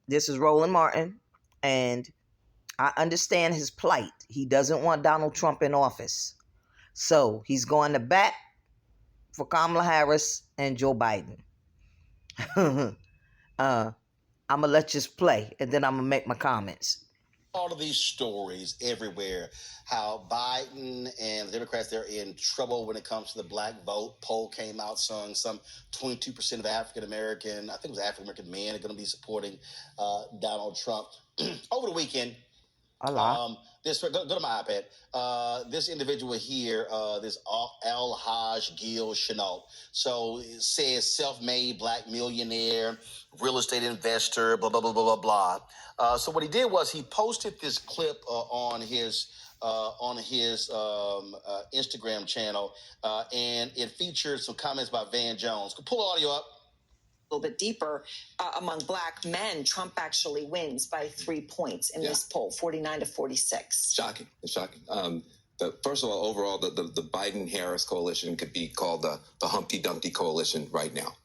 this is Roland Martin, and I understand his plight. He doesn't want Donald Trump in office. So he's going to bat for Kamala Harris and Joe Biden. I'm going to let you play, and then I'm going to make my comments. All of these stories everywhere, how Biden and the Democrats, they're in trouble when it comes to the black vote. Poll came out showing some 22% of African-American, I think it was African-American men, are going to be supporting Donald Trump. Over the weekend, A lot. Go to my iPad. This individual here, this Al-Haj Gil Chenault. So it says self-made black millionaire, real estate investor, blah, blah, blah, blah, blah, blah. So what he did was he posted this clip on his Instagram channel, and it featured some comments by Van Jones. Pull the audio up. A little bit deeper, among black men, Trump actually wins by 3 points in this poll, 49 to 46. Shocking. It's shocking. First of all, overall, the Biden-Harris coalition could be called the Humpty Dumpty coalition right now.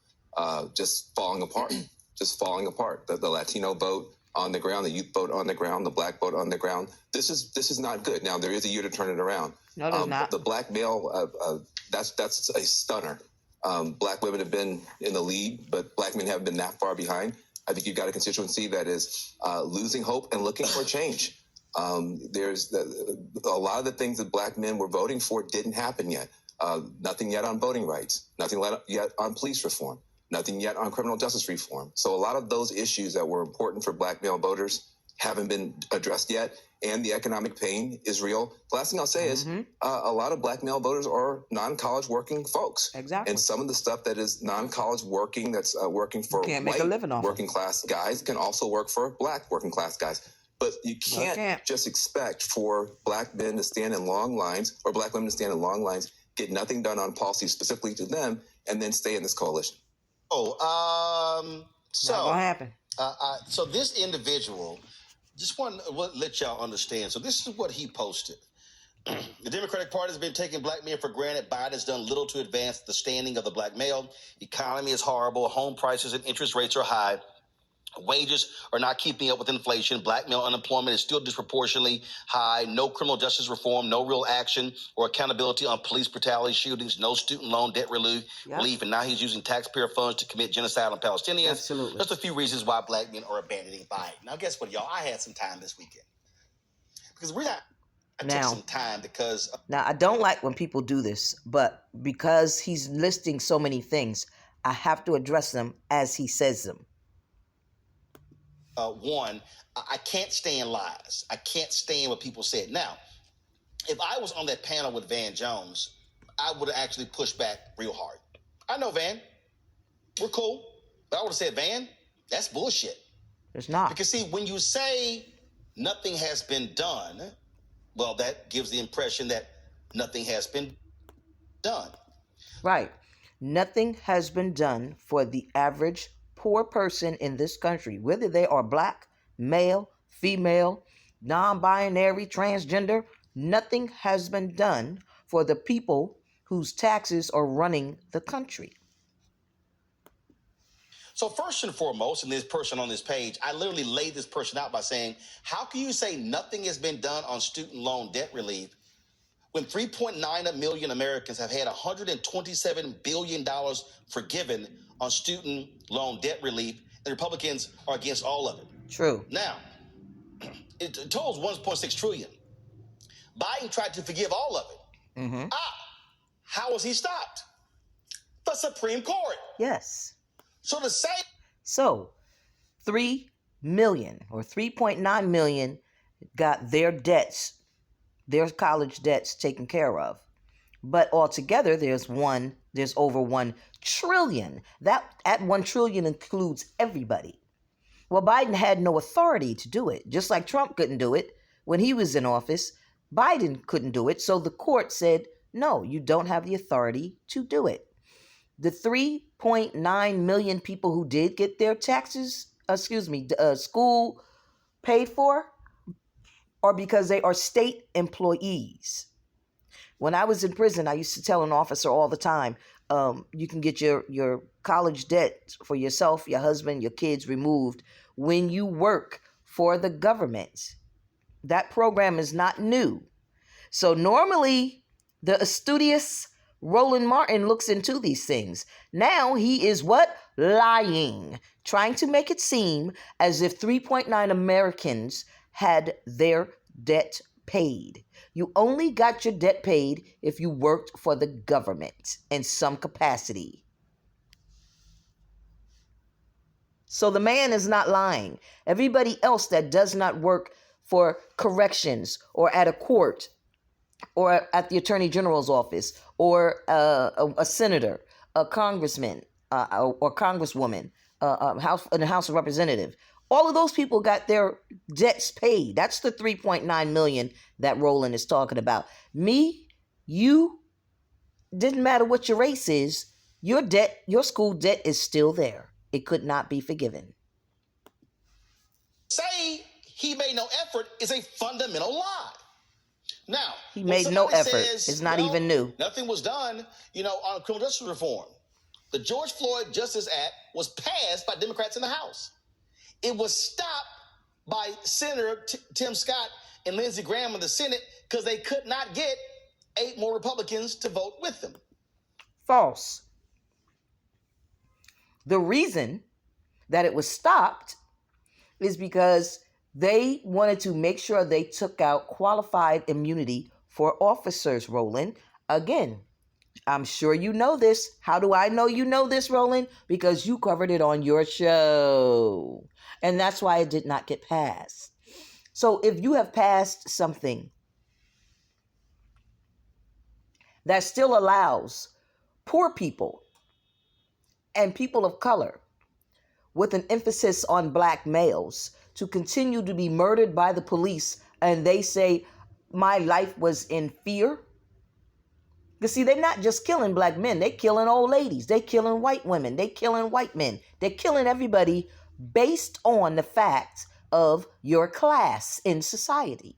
Just falling apart. Just falling apart. The Latino vote on the ground, the youth vote on the ground, the black vote on the ground. This is not good. Now, there is a year to turn it around. No, there's not. The black male, that's a stunner. Black women have been in the lead, but black men haven't been that far behind. I think you've got a constituency that is losing hope and looking for change. There's a lot of the things that black men were voting for didn't happen yet. Nothing yet on voting rights. Nothing yet on police reform. Nothing yet on criminal justice reform. So a lot of those issues that were important for black male voters haven't been addressed yet, and the economic pain is real. The last thing I'll say is a lot of black male voters are non-college working folks. Exactly. And some of the stuff that is non-college working, that's working for white working class guys, can also work for black working class guys. But you can't just expect for black men to stand in long lines or black women to stand in long lines, get nothing done on policy specifically to them, and then stay in this coalition. Not gonna happen. So this individual, just want to let y'all understand. So this is what he posted. The Democratic Party has been taking black men for granted. Biden has done little to advance the standing of the black male. Economy is horrible. Home prices and interest rates are high. Wages are not keeping up with inflation. Black male unemployment is still disproportionately high. No criminal justice reform, no real action or accountability on police brutality shootings, no student loan debt relief, and now he's using taxpayer funds to commit genocide on Palestinians. Absolutely. Just a few reasons why black men are abandoning Biden. Now, guess what, y'all? I had some time this weekend. Because I took some time because... Now, I don't like when people do this, but because he's listing so many things, I have to address them as he says them. One, I can't stand lies. I can't stand what people said. Now, if I was on that panel with Van Jones, I would have actually pushed back real hard. I know, Van. We're cool. But I would have said, Van, that's bullshit. It's not. Because, see, when you say nothing has been done, well, that gives the impression that nothing has been done. Right. Nothing has been done for the average poor person in this country, whether they are black, male, female, non-binary, transgender. Nothing has been done for the people whose taxes are running the country. So first and foremost, in this person on this page, I literally laid this person out by saying, how can you say nothing has been done on student loan debt relief when 3.9 million Americans have had $127 billion forgiven on student loan debt relief, and Republicans are against all of it? True. Now, it totals 1.6 trillion. Biden tried to forgive all of it. How was he stopped? The Supreme Court. Yes. So to say... So, 3 million or 3.9 million got their debts, their college debts taken care of. But altogether, there's over 1 trillion. That at 1 trillion includes everybody. Well, Biden had no authority to do it. Just like Trump couldn't do it when he was in office, Biden couldn't do it. So the court said, no, you don't have the authority to do it. The 3.9 million people who did get their school paid for are because they are state employees. When I was in prison, I used to tell an officer all the time, You can get your college debt for yourself, your husband, your kids removed when you work for the government. That program is not new. So normally the studious Roland Martin looks into these things. Now he is what? Lying, trying to make it seem as if 3.9 Americans had their debt paid. You only got your debt paid if you worked for the government in some capacity. So the man is not lying. Everybody else that does not work for corrections or at a court or at the Attorney General's office or a senator, a congressman or congresswoman, in the House of Representatives. All of those people got their debts paid. That's the 3.9 million that Roland is talking about. Me, you, didn't matter what your race is, your debt, your school debt is still there. It could not be forgiven. Say he made no effort is a fundamental lie. Now, He when made no somebody effort. says, It's not well, even new. Nothing was done, on criminal justice reform. The George Floyd Justice Act was passed by Democrats in the House. It was stopped by Senator Tim Scott and Lindsey Graham in the Senate because they could not get 8 more Republicans to vote with them. False. The reason that it was stopped is because they wanted to make sure they took out qualified immunity for officers, Roland. Again, I'm sure you know this. How do I know you know this, Roland? Because you covered it on your show. And that's why it did not get passed. So if you have passed something that still allows poor people and people of color, with an emphasis on black males, to continue to be murdered by the police, and they say my life was in fear. You see, they're not just killing black men. They're killing old ladies. They're killing white women. They're killing white men. They're killing everybody based on the fact of your class in society.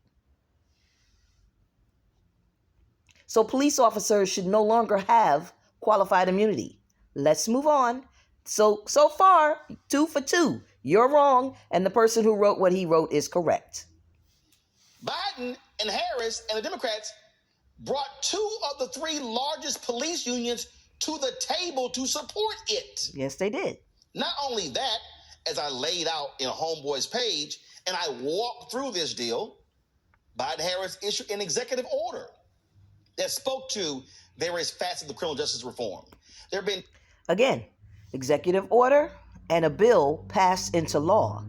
So police officers should no longer have qualified immunity. Let's move on. So far, 2 for 2. You're wrong, and the person who wrote what he wrote is correct. Biden and Harris and the Democrats brought 2 of the 3 largest police unions to the table to support it. Yes, they did. Not only that, as I laid out in Homeboy's page, and I walked through this deal, Biden-Harris issued an executive order that spoke to various facets of the criminal justice reform. There have been... Again, executive order and a bill passed into law.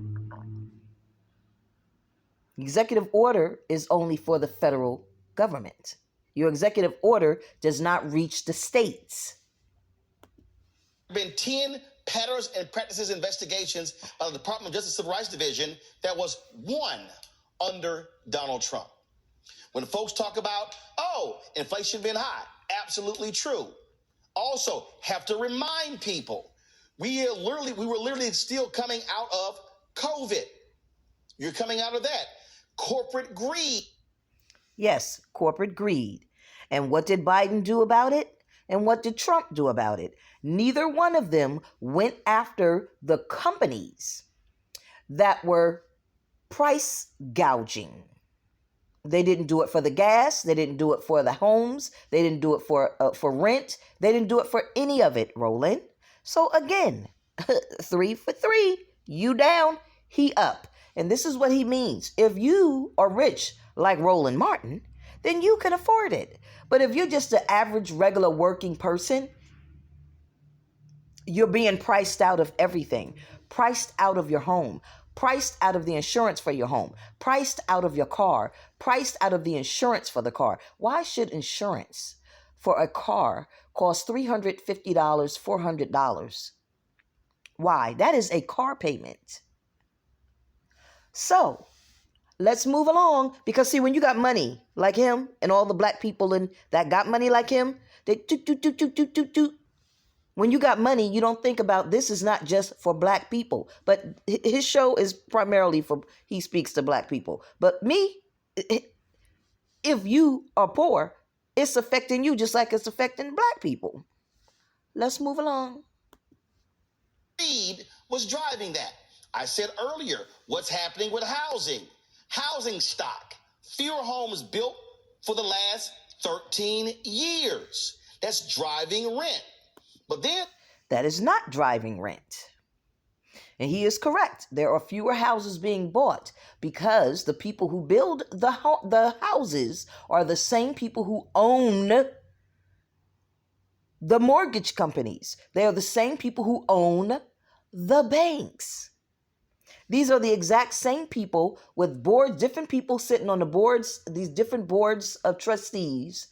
Executive order is only for the federal government. Your executive order does not reach the states. There have been 10 patterns and practices investigations by the Department of Justice Civil Rights Division that was won under Donald Trump. When folks talk about, inflation been high, absolutely true. Also, have to remind people, we were literally still coming out of COVID. You're coming out of that. Corporate greed. Yes, corporate greed. And what did Biden do about it? And what did Trump do about it? Neither one of them went after the companies that were price gouging. They didn't do it for the gas. They didn't do it for the homes. They didn't do it for rent. They didn't do it for any of it, Roland. So again, 3 for 3. You down, he up. And this is what he means. If you are rich like Roland Martin, then you can afford it. But if you're just an average, regular working person, you're being priced out of everything. Priced out of your home. Priced out of the insurance for your home. Priced out of your car. Priced out of the insurance for the car. Why should insurance for a car cost $350, $400? Why? That is a car payment. So let's move along, because see, when you got money like him and all the black people that got money like him, they when you got money, you don't think about this is not just for black people, but his show is primarily he speaks to black people. But me, if you are poor, it's affecting you just like it's affecting black people. Let's move along. Greed was driving that. I said earlier, what's happening with housing? Housing stock. Fewer homes built for the last 13 years. That's driving rent. But then that is not driving rent. And he is correct. There are fewer houses being bought because the people who build the houses are the same people who own the mortgage companies. They are the same people who own the banks. These are the exact same people with different people sitting on the boards, these different boards of trustees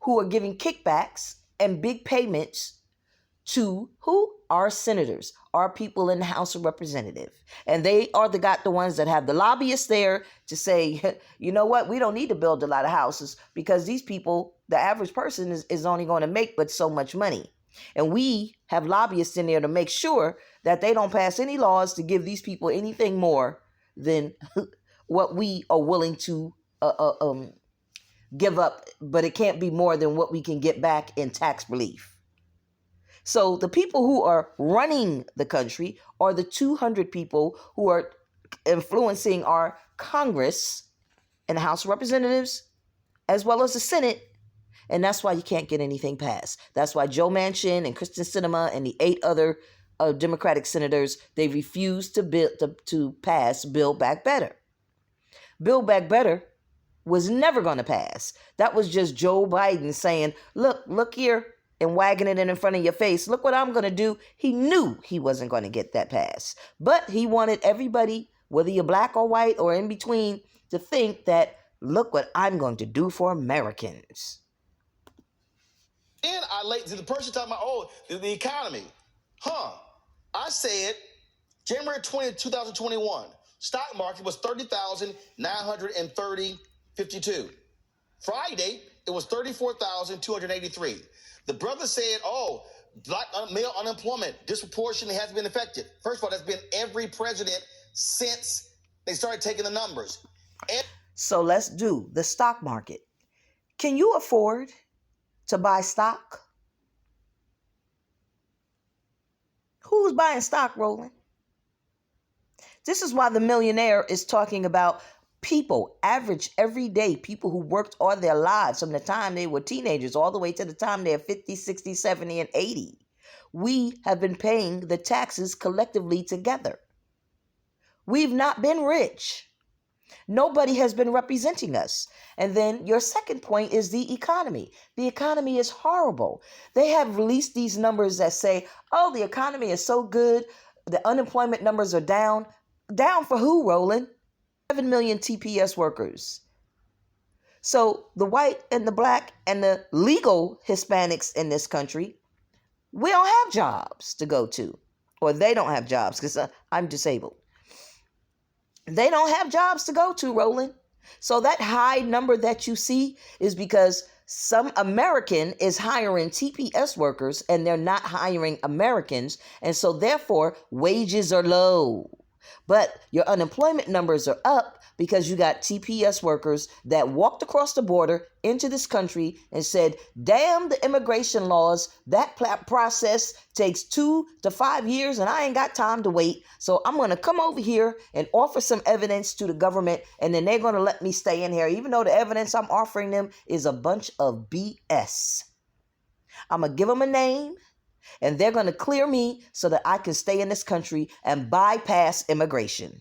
who are giving kickbacks and big payments to who? Our senators, our people in the House of Representatives. And they are the ones that have the lobbyists there to say, you know what, we don't need to build a lot of houses because these people, the average person is only going to make but so much money. And we have lobbyists in there to make sure that they don't pass any laws to give these people anything more than what we are willing to give up. But it can't be more than what we can get back in tax relief. So the people who are running the country are the 200 people who are influencing our Congress and the House of Representatives, as well as the Senate. And that's why you can't get anything passed. That's why Joe Manchin and Kristen Sinema and the 8 other Democratic senators, they refused to pass Build Back Better. Build Back Better was never going to pass. That was just Joe Biden saying, look here, and wagging it in front of your face. Look what I'm going to do. He knew he wasn't going to get that pass. But he wanted everybody, whether you're black or white or in between, to think that, look what I'm going to do for Americans. Then the person talking about, the economy. I said January 20th, 2021, stock market was 30,930.52. Friday, it was 34,283. The brother said, black male unemployment disproportionately has been affected. First of all, that's been every president since they started taking the numbers. So let's do the stock market. Can you afford to buy stock? Who's buying stock, Roland? This is why the millionaire is talking about people, average, everyday people who worked all their lives from the time they were teenagers all the way to the time they're 50, 60, 70, and 80. We have been paying the taxes collectively together. We've not been rich. Nobody has been representing us. And then your second point is the economy. The economy is horrible. They have released these numbers that say, the economy is so good. The unemployment numbers are down. Down for who, Roland? 7 million TPS workers. So the white and the black and the legal Hispanics in this country, we don't have jobs to go to. Or they don't have jobs because I'm disabled. They don't have jobs to go to, Roland. So that high number that you see is because some American is hiring TPS workers and they're not hiring Americans. And so therefore, wages are low. But your unemployment numbers are up because you got TPS workers that walked across the border into this country and said, damn the immigration laws. That process takes 2 to 5 years and I ain't got time to wait. So I'm going to come over here and offer some evidence to the government and then they're going to let me stay in here, even though the evidence I'm offering them is a bunch of BS. I'm going to give them a name. And they're going to clear me so that I can stay in this country and bypass immigration.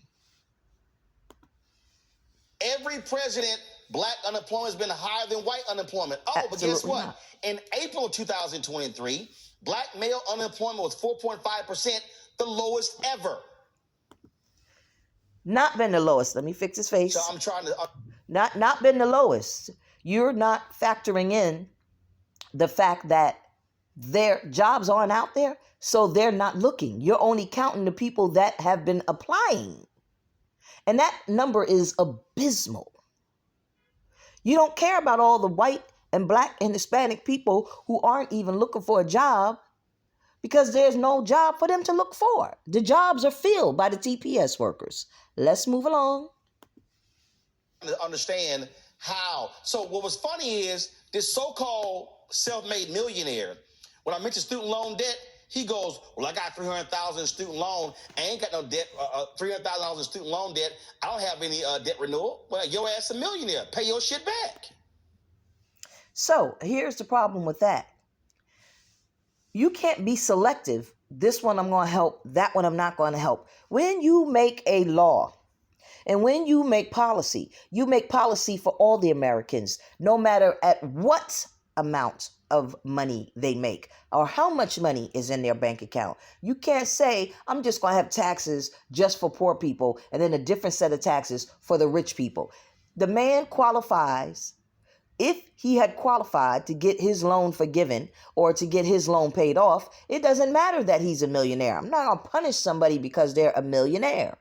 Every president, black unemployment has been higher than white unemployment. But guess what? Not. In April of 2023, black male unemployment was 4.5%, the lowest ever. Not been the lowest. Let me fix his face. So I'm trying to... Not been the lowest. You're not factoring in the fact that their jobs aren't out there, so they're not looking. You're only counting the people that have been applying. And that number is abysmal. You don't care about all the white and black and Hispanic people who aren't even looking for a job because there's no job for them to look for. The jobs are filled by the TPS workers. Let's move along. To understand how. So what was funny is this so-called self-made millionaire When I mention student loan debt, he goes, well, I got $300,000 in student loan. I ain't got no debt, $300,000 in student loan debt. I don't have any debt renewal. Well, your ass a millionaire. Pay your shit back. So here's the problem with that. You can't be selective. This one I'm going to help. That one I'm not going to help. When you make a law and when you make policy for all the Americans, no matter at what amount of money they make or how much money is in their bank account. You can't say, I'm just going to have taxes just for poor people and then a different set of taxes for the rich people. The man qualifies. If he had qualified to get his loan forgiven or to get his loan paid off, it doesn't matter that he's a millionaire. I'm not going to punish somebody because they're a millionaire.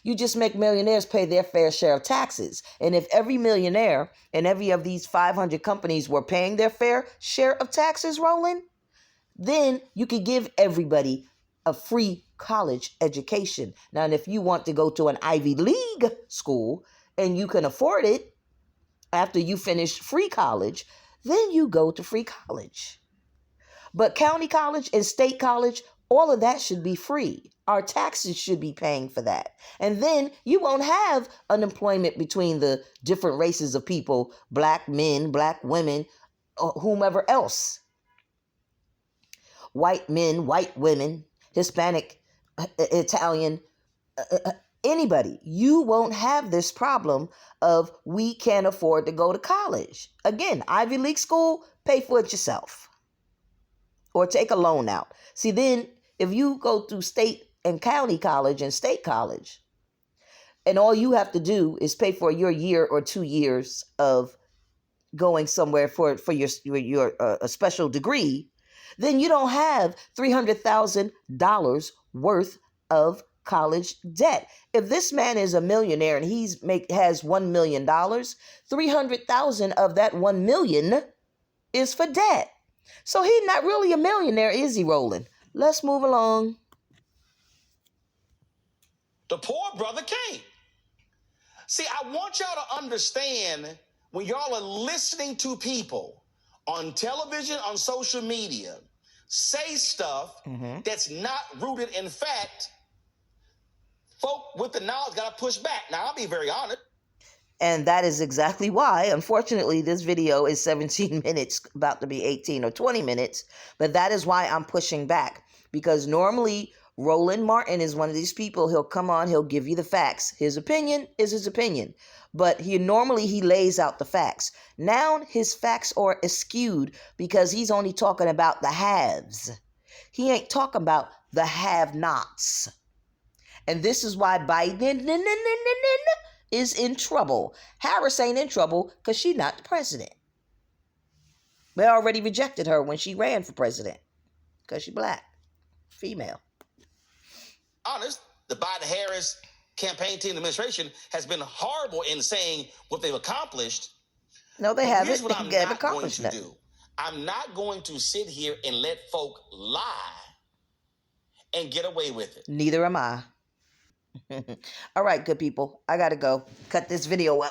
You just make millionaires pay their fair share of taxes. And if every millionaire and every of these 500 companies were paying their fair share of taxes, Roland, then you could give everybody a free college education. Now, and if you want to go to an Ivy League school and you can afford it, after you finish free college, then you go to free college. But county college and state college, all of that should be free. Our taxes should be paying for that. And then you won't have unemployment between the different races of people, black men, black women, or whomever else. White men, white women, Hispanic, Italian, anybody. You won't have this problem of we can't afford to go to college. Again, Ivy League school, pay for it yourself. Or take a loan out. See, then if you go through state and county college and state college, and all you have to do is pay for your year or 2 years of going somewhere for your a special degree, then you don't have $300,000 worth of college debt. If this man is a millionaire and has $1 million, 300,000 of that 1 million is for debt. So he's not really a millionaire, is he, Roland? Let's move along. The poor brother can't. See, I want y'all to understand when y'all are listening to people on television, on social media, say stuff that's not rooted in fact, folk with the knowledge got to push back. Now, I'll be very honest. And that is exactly why, unfortunately, this video is 17 minutes, about to be 18 or 20 minutes. But that is why I'm pushing back. Because normally, Roland Martin is one of these people. He'll come on, he'll give you the facts. His opinion is his opinion. But he lays out the facts. Now his facts are skewed because he's only talking about the haves. He ain't talking about the have-nots. And this is why Biden is in trouble. Harris ain't in trouble because she's not the president. They already rejected her when she ran for president because she's black, female. Honest, the Biden-Harris campaign team administration has been horrible in saying what they've accomplished. No, they haven't. Here's what I'm not going to nothing. do. I'm not going to sit here and let folk lie and get away with it. Neither am I. All right, good people. I got to go cut this video up.